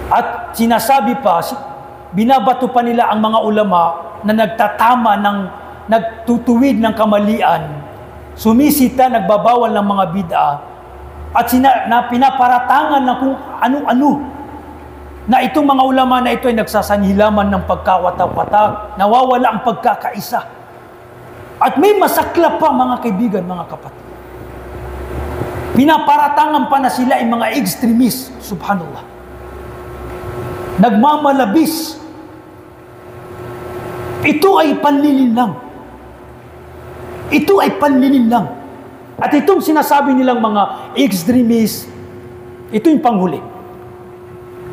At sinasabi pa, binabato pa nila ang mga ulama na nagtatama ng nagtutuwid ng kamalian, sumisita, nagbabawal ng mga bid'a, at na pinaparatangan ng kung ano-ano, na itong mga ulama na ito ay nagsasanhilaman ng pagkawatak-watak, nawawala ang pagkakaisa. At may masaklap pa, mga kaibigan, mga kapatid. Pinaparatangan pa na sila ay mga extremist, subhanallah. Nagmamalabis. Ito ay panlilinlang. Ito ay panlilinlang. At itong sinasabi nilang mga extremist, ito yung panghuli.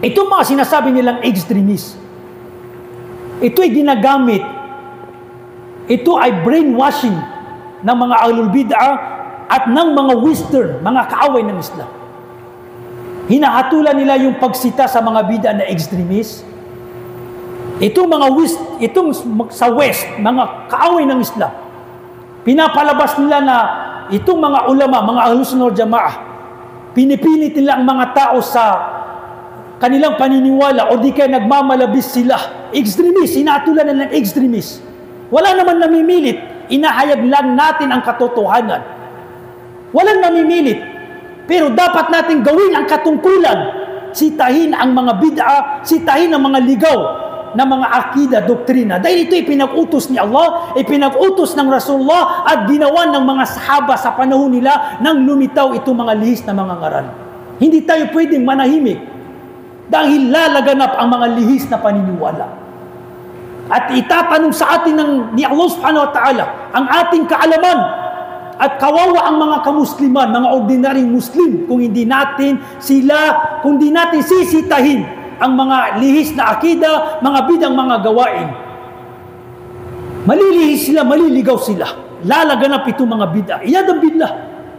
Itong mga sinasabi nilang extremist, ito ay ginagamit, ito ay brainwashing ng mga ahlul bid'ah at ng mga western, mga kaaway ng Islam. Hinahatulan nila yung pagsita sa mga bid'ah na extremist. Itong mga itong sa West, mga kaaway ng Islam, pinapalabas nila na itong mga ulama, mga ahlus sunnah wal jamaah, pinipilit nila ang mga tao sa kanilang paniniwala o di kaya nagmamalabis sila. Extremist, hinahatulan nila ng extremist. Wala naman namimilit, inahayag lang natin ang katotohanan. Walang namimilit. Pero dapat natin gawin ang katungkulan. Sitahin ang mga bid'ah, sitahin ang mga ligaw na mga akida, doktrina. Dahil ito ipinag-utos ni Allah, ipinag-utos ng Rasulullah at ginawa ng mga sahaba sa panahon nila nang lumitaw itong mga lihis na mga ngaral. Hindi tayo pwedeng manahimik dahil lalaganap ang mga lihis na paniniwala. At itatanong sa atin ni Allah subhanahu wa ta'ala ang ating kaalaman. At kawawa ang mga kamusliman, mga ordinaryong Muslim, kung hindi natin sisitahin ang mga lihis na akida, mga bidang mga gawain. Malilihis sila, maliligaw sila. Lalaganap itong mga bid'ah. Iyadang bid'ah.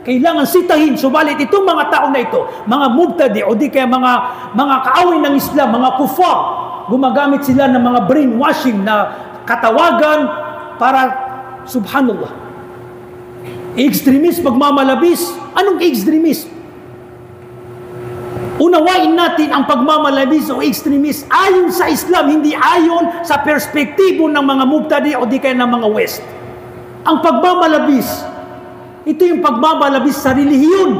Kailangan sitahin. Subalit itong mga tao na ito, mga mubtadi o di kaya mga kaaway ng Islam, mga kufar, gumagamit sila ng mga brainwashing na katawagan para, subhanallah, extremist, pagmamalabis. Anong extremist? Unawain natin ang pagmamalabis o extremist ayon sa Islam, hindi ayon sa perspektibo ng mga mubtadi o di kaya ng mga West. Ang pagmamalabis, ito yung pagmamalabis sa relihiyon.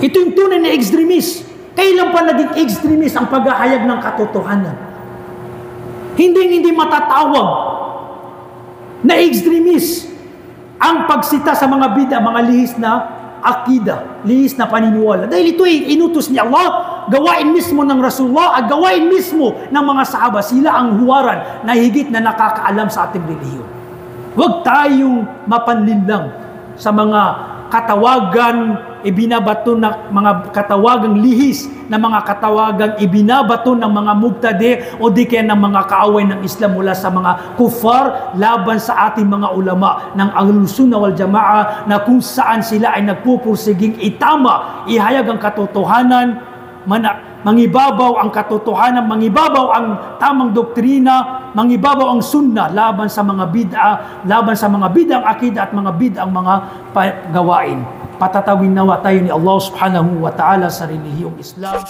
Ito yung tunay na extremist. Kailan pa naging extremist ang paghahayag ng katotohanan? Hindi matatawag na extremist ang pagsita sa mga bid'ah, mga lihis na akida, lihis na paniniwala. Dahil ito ay inutos ni Allah, gawain mismo ng Rasulullah at gawain mismo ng mga sahaba. Sila ang huwaran na higit na nakakaalam sa ating relihiyon. Huwag tayong mapanlinlang sa mga katawagan ibinabato ng mga katawagang lihis, na mga katawagang ibinabato ng mga mubtadi o di kaya ng mga kaaway ng Islam mula sa mga kufar laban sa ating mga ulama ng Ahlus Sunnah wal Jamaah, na kung saan sila ay nagpupursiging itama, ihayag ang katotohanan, mangibabaw ang katotohanan, mangibabaw ang tamang doktrina, mangibabaw ang sunnah laban sa mga bid'ah, laban sa mga bid'ang akida at mga bid'ang mga gawain. Patatawin nawa tayo ni Allah subhanahu wa ta'ala sa relihiyong Islam.